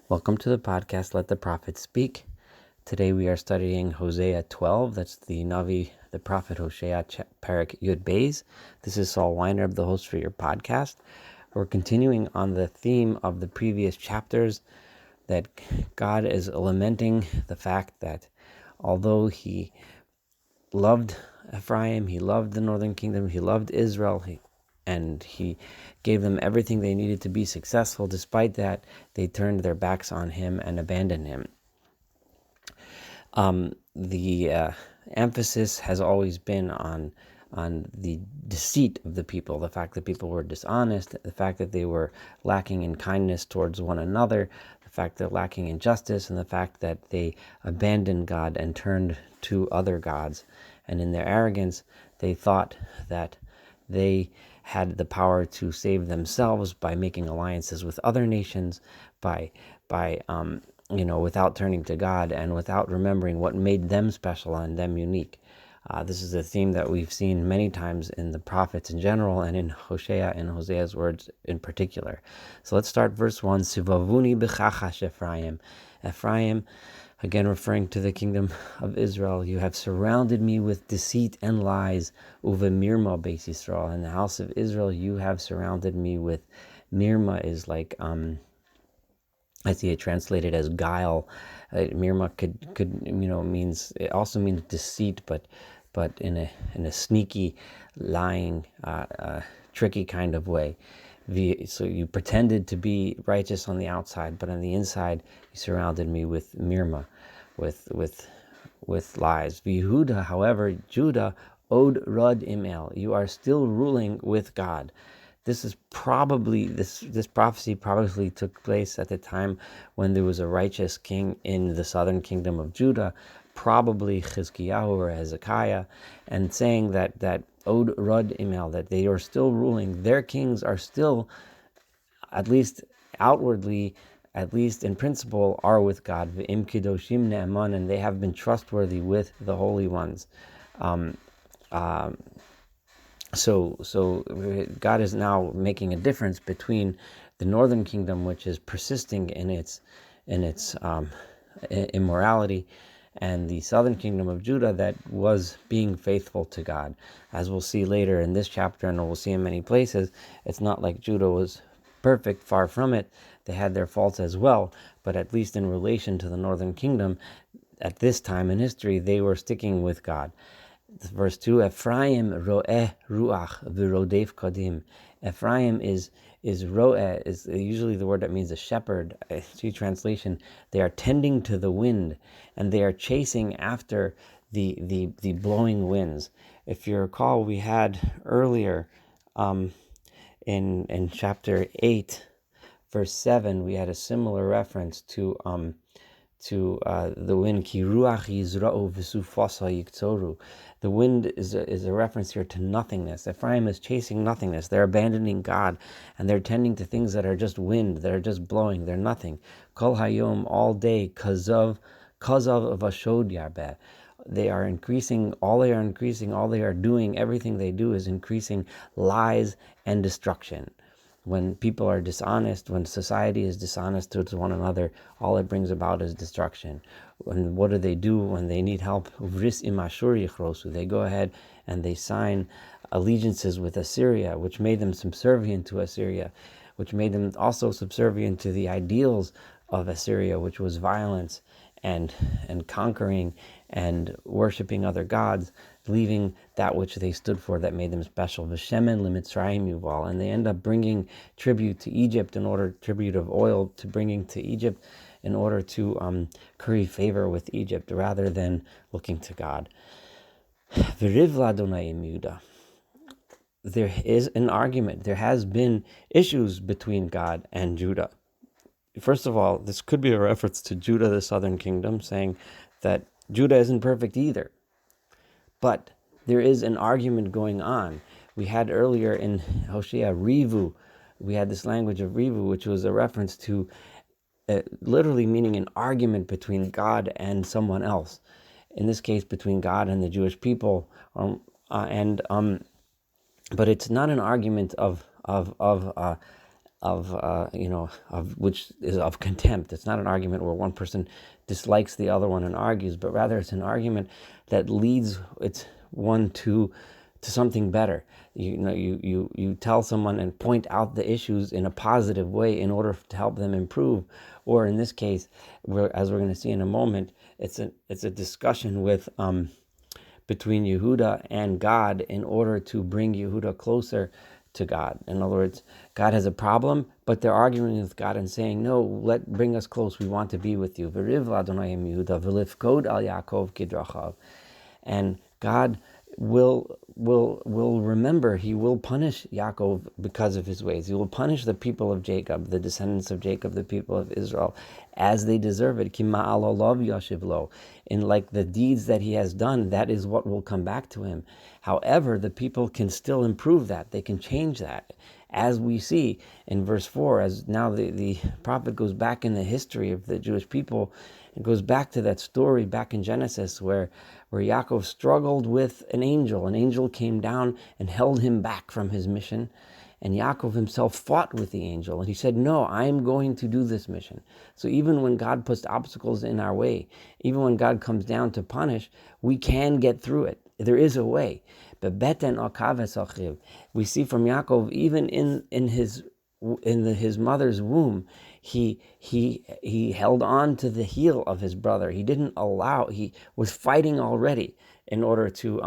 Welcome to the podcast, Let the Prophet Speak. Today we are studying Hosea 12. That's the Navi, the prophet Hosea, Parak Yud Beis. This is Saul Weiner, the host for your podcast. We're continuing on the theme of the previous chapters, that God is lamenting the fact that although he loved Ephraim, he loved the northern kingdom, he loved Israel, and he gave them everything they needed to be successful. Despite that, they turned their backs on him and abandoned him. The emphasis has always been on the deceit of the people, the fact that people were dishonest, the fact that they were lacking in kindness towards one another, the fact that lacking in justice, and the fact that they abandoned God and turned to other gods. And in their arrogance, they thought that they had the power to save themselves by making alliances with other nations, by without turning to God and without remembering what made them special and them unique. This is a theme that we've seen many times in the prophets in general and in Hosea and Hosea's words in particular. So let's start verse 1. Sivavuni b'chachash Ephraim. Ephraim, again referring to the kingdom of Israel, you have surrounded me with deceit and lies. Uvemirma beis Yisrael. In the house of Israel, you have surrounded me with. Mirma is like I see it translated as guile. Mirma could means, it also means deceit, but in a sneaky, lying, tricky kind of way. So you pretended to be righteous on the outside, but on the inside you surrounded me with mirma, with lies. Yehuda, however, Judah, od rod imel, you are still ruling with God. This is probably this prophecy probably took place at the time when there was a righteous king in the southern kingdom of Judah, probably Chizkiyahu or Hezekiah, and saying that Od Rod Imel, that they are still ruling. Their kings are still, at least outwardly, at least in principle, are with God. V'im kidoshim ne'eman, and they have been trustworthy with the holy ones. So God is now making a difference between the northern kingdom, which is persisting in its immorality, and the southern kingdom of Judah that was being faithful to God. As we'll see later in this chapter, and we'll see in many places, it's not like Judah was perfect, far from it. They had their faults as well, but at least in relation to the northern kingdom, at this time in history, they were sticking with God. Verse 2, Ephraim ro'eh ruach v'rodef kadim. Ephraim is ro'eh, is usually the word that means a shepherd. I see translation, they are tending to the wind, and they are chasing after the blowing winds. If you recall, we had earlier in chapter 8, verse 7, we had a similar reference to the wind. Ki ruach yizra'u v'sufasa yiktoru. The wind is a reference here to nothingness. Ephraim is chasing nothingness. They're abandoning God, and they're tending to things that are just wind, that are just blowing. They're nothing. Kol hayom, all day, kazav vashod yarbeh. They are increasing, all they are doing, everything they do is increasing lies and destruction. When people are dishonest, when society is dishonest to one another, all it brings about is destruction. And what do when they need help? They go ahead and they sign allegiances with Assyria, which made them subservient to Assyria, which made them also subservient to the ideals of Assyria, which was violence and conquering and worshiping other gods, leaving that which they stood for that made them special. V'shemen limitzrayim yuval, and they end up bringing tribute to Egypt tribute of oil to bringing to Egypt in order to curry favor with Egypt rather than looking to God. V'rivla Adonai im Yudah. There is an argument. There has been issues between God and Judah. First of all, this could be a reference to Judah, the southern kingdom, saying that Judah isn't perfect either. But there is an argument going on. We had earlier in Hosea, Rivu, we had this language of Rivu, which was a reference to literally meaning an argument between God and someone else. In this case, between God and the Jewish people. But it's not an argument of of which is of contempt. It's not an argument where one person dislikes the other one and argues, but rather it's an argument that leads one to something better. You tell someone and point out the issues in a positive way in order to help them improve. Or in this case, as we're going to see in a moment, it's a discussion with between Yehuda and God in order to bring Yehuda closer to God. In other words, God has a problem, but they're arguing with God and saying, "No, bring us close. We want to be with you." V'riv l'Adonai Yehuda v'lifkod al Yaakov kidrachav, and God will remember. He will punish Yaakov because of his ways. He will punish the people of Jacob, the descendants of Jacob, the people of Israel, as they deserve it. Ki ma'alolav yashiv lo. In like the deeds that he has done, that is what will come back to him. However, the people can still improve that. They can change that. As we see in verse 4, as now the prophet goes back in the history of the Jewish people, it goes back to that story back in Genesis where Yaakov struggled with an angel. An angel came down and held him back from his mission. And Yaakov himself fought with the angel. And he said, "No, I'm going to do this mission." So even when God puts obstacles in our way, even when God comes down to punish, we can get through it. There is a way. But we see from Yaakov, even in his mother's womb, he held on to the heel of his brother. He didn't allow. He was fighting already in order to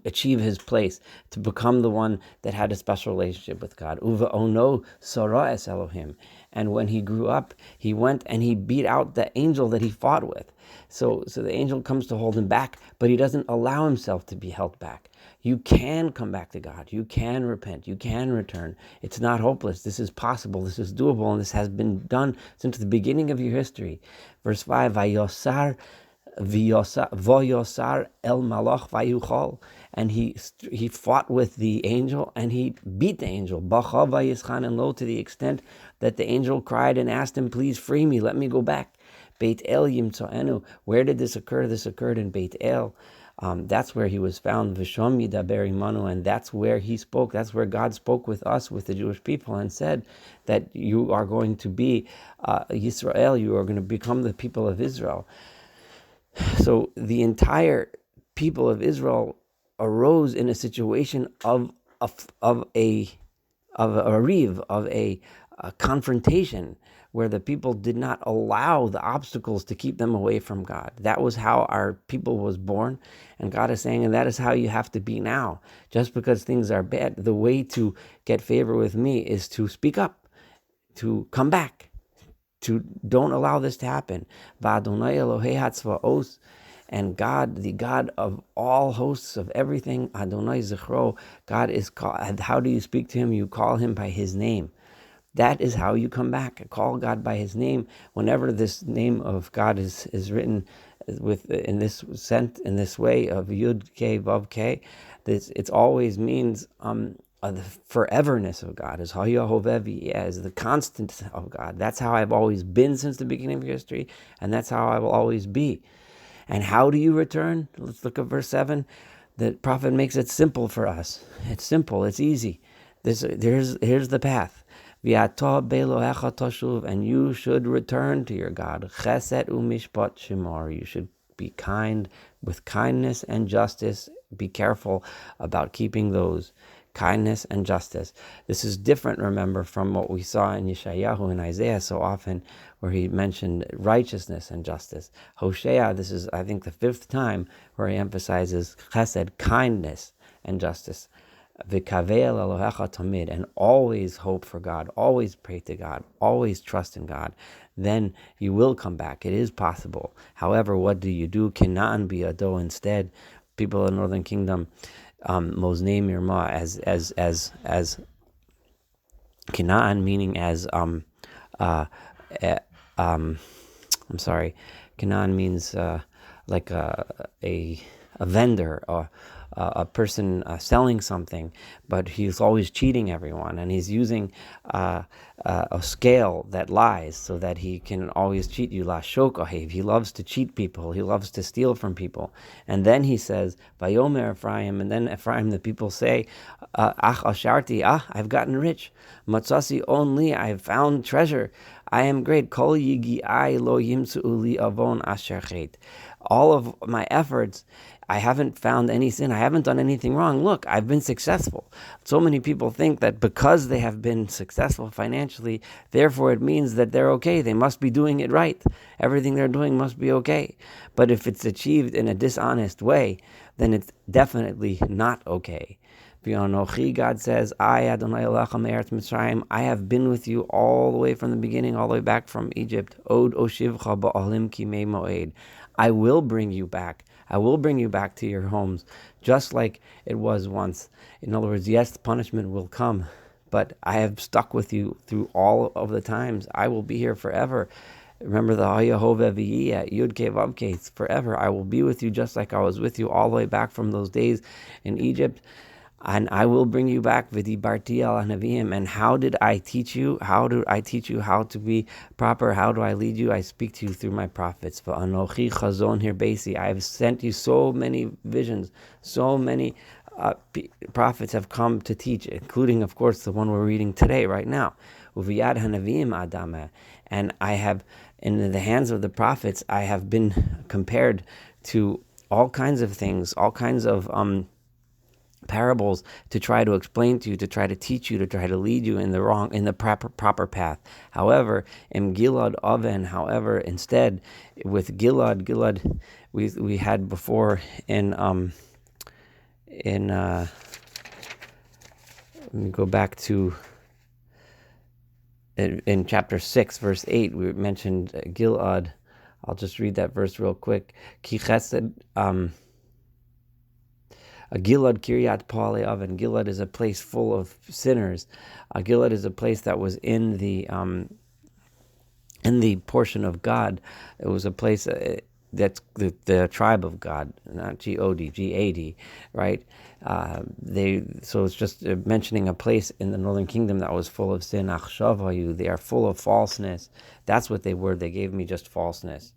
achieve his place, to become the one that had a special relationship with God. Uva ono sora es Elohim. And when he grew up, he went and he beat out the angel that he fought with. So the angel comes to hold him back, but he doesn't allow himself to be held back. You can come back to God. You can repent. You can return. It's not hopeless. This is possible. This is doable, and this has been done since the beginning of your history. Verse 5, Vayosar Voyosar el Malach Vayuchol, and he fought with the angel and he beat the angel. Bacha Vayischan and lo, to the extent that the angel cried and asked him, "Please free me, let me go back." Beit El Yimtsoenu. Where did this occur? This occurred in Beit El. That's where he was found. Vishom Yidaber Imanu, and that's where he spoke. That's where God spoke with us, with the Jewish people, and said that you are going to be Yisrael. You are going to become the people of Israel. So the entire people of Israel arose in a situation of a confrontation, where the people did not allow the obstacles to keep them away from God. That was how our people was born, and God is saying, and that is how you have to be now. Just because things are bad, the way to get favor with me is to speak up, to come back, to don't allow this to happen. V'Adonai Elohei hatzvaos, and God, the God of all hosts of everything, Adonai Zichro, God is called. How do you speak to him? You call him by his name. That is how you come back. Call God by his name. Whenever this name of God is written in this way of Yud K Vav K, it always means the foreverness of God, is Hayahovevi, as the constant of God. That's how I've always been since the beginning of history, and that's how I will always be. And how do you return? Let's look at verse 7. The prophet makes it simple for us. It's simple. It's easy. Here's the path. And you should return to your God. Chesed u'mishpat shemar. You should be kind with kindness and justice. Be careful about keeping those. Kindness and justice. This is different, remember, from what we saw in Yeshayahu and Isaiah so often, where he mentioned righteousness and justice. Hosea, this is, I think, the 5th time where he emphasizes chesed, kindness and justice. V'kaveil Elohecha tamid, and always hope for God, always pray to God, always trust in God. Then you will come back. It is possible. However, what do? Canaan biado instead. People of the Northern Kingdom, Moznei Mirma, as Canaan, meaning as I'm sorry, Canaan means like a vendor, a person selling something, but he's always cheating everyone, and he's using a scale that lies so that he can always cheat you. La shok ohev. He loves to cheat people. He loves to steal from people. And then he says, Vayomer Ephraim, and then Ephraim, the people say, Ach asharti, I've gotten rich. Matzasi only, I've found treasure. I am great. Kol yigi I lo yimsu li avon asher chet. All of my efforts, I haven't found any sin. I haven't done anything wrong. Look, I've been successful. So many people think that because they have been successful financially, therefore it means that they're okay. They must be doing it right. Everything they're doing must be okay. But if it's achieved in a dishonest way, then it's definitely not okay. God says, I, Adonai Elohim Eretz Mitzrayim, I have been with you all the way from the beginning, all the way back from Egypt. Od oshivcha ba'olim kimei moed. I will bring you back. I will bring you back to your homes, just like it was once. In other words, yes, punishment will come, but I have stuck with you through all of the times. I will be here forever. Remember the Hayahovah V'yiyah, Yud Kei Vav Kei, forever. I will be with you just like I was with you all the way back from those days in Egypt. And I will bring you back, v'dibarti al hanavim. And how did I teach you? How do I teach you how to be proper? How do I lead you? I speak to you through my prophets. V'anochi chazon hirbesi. I have sent you so many visions, so many prophets have come to teach, including, of course, the one we're reading today, right now. Uviyad hanavim adama. And I have, in the hands of the prophets, I have been compared to all kinds of things, all kinds of parables to try to explain to you, to try to teach you, to try to lead you in the proper path. However, in Gilad Oven, instead with Gilad, we had before in let me go back to in chapter 6, verse 8, we mentioned Gilad. I'll just read that verse real quick. Ki chesed, Gilad Kiryat Pale Oven. Gilad is a place full of sinners. Gilad is a place that was in the portion of God. It was a place that's the tribe of God, not G-O-D, G-A-D, right? So it's just mentioning a place in the northern kingdom that was full of sin. Achshavayu, they are full of falseness. That's what they were. They gave me just falseness.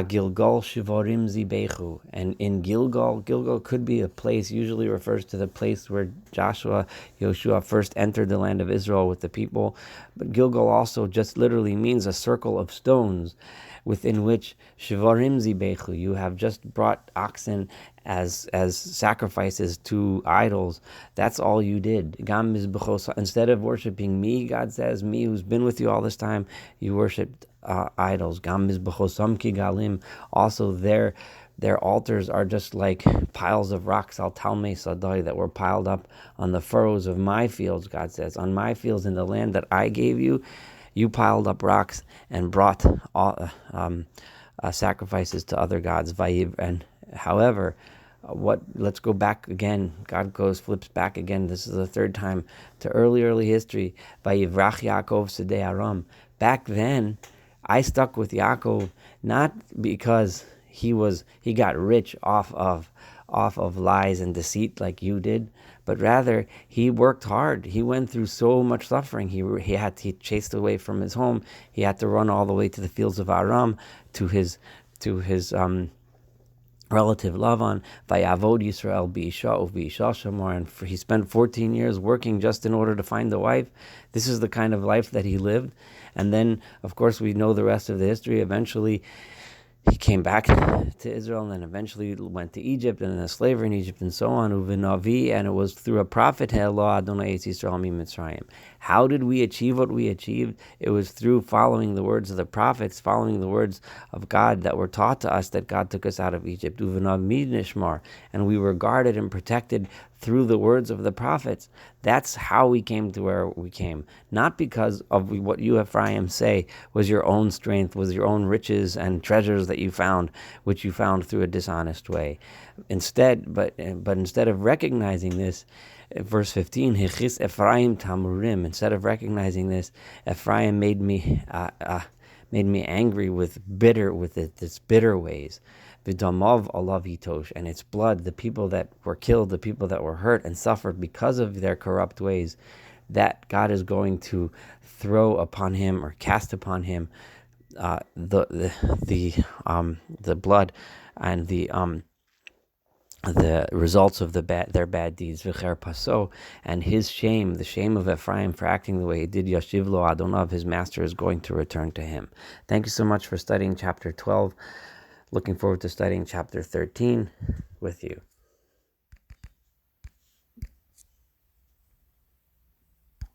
Gilgal Shivorim Zibechu. And in Gilgal could be a place, usually refers to the place where Yoshua first entered the land of Israel with the people. But Gilgal also just literally means a circle of stones within which Shivorim Zibechu, you have just brought oxen as sacrifices to idols. That's all you did. Instead of worshiping me, God says, me who's been with you all this time, you worshipped idols. Also, their altars are just like piles of rocks, al talmei sadai, that were piled up on the furrows of my fields. God says, on my fields in the land that I gave you, you piled up rocks and brought sacrifices to other gods. And however, let's go back again. God flips back again. This is the third time to early history. Vayivrach Yaakov Sedei Aram. Back then, I stuck with Yaakov not because he got rich off of lies and deceit like you did, but rather he worked hard. He went through so much suffering. He chased away from his home. He had to run all the way to the fields of Aram to his relative Lavan. Vayavod Yisrael b'isha u'v'isha shamar, and he spent 14 years working just in order to find a wife. This is the kind of life that he lived. And then, of course, we know the rest of the history. Eventually, he came back to Israel, and then eventually went to Egypt, and then the slavery in Egypt, and so on. Uvinavi, and it was through a prophet. Adonai Yisrael mi Mitzrayim. How did we achieve what we achieved? It was through following the words of the prophets, following the words of God that were taught to us, that God took us out of Egypt. Uvinavi nishmar, and we were guarded and protected through the words of the prophets. That's how we came to where we came. Not because of what you, Ephraim, say was your own strength, was your own riches and treasures that you found, which you found through a dishonest way. Instead, but instead of recognizing this, verse 15, Hechis Ephraim tamurim. Instead of recognizing this, Ephraim made me angry with its bitter ways. V'damav alav yitosh, and its blood, the people that were killed, the people that were hurt and suffered because of their corrupt ways, that God is going to throw upon him or cast upon him the blood and the results of their bad deeds, v'cher paso, and his shame, the shame of Ephraim for acting the way he did, yashiv lo adonav, his master is going to return to him. Thank you so much for studying chapter 12. Looking forward to studying chapter 13 with you.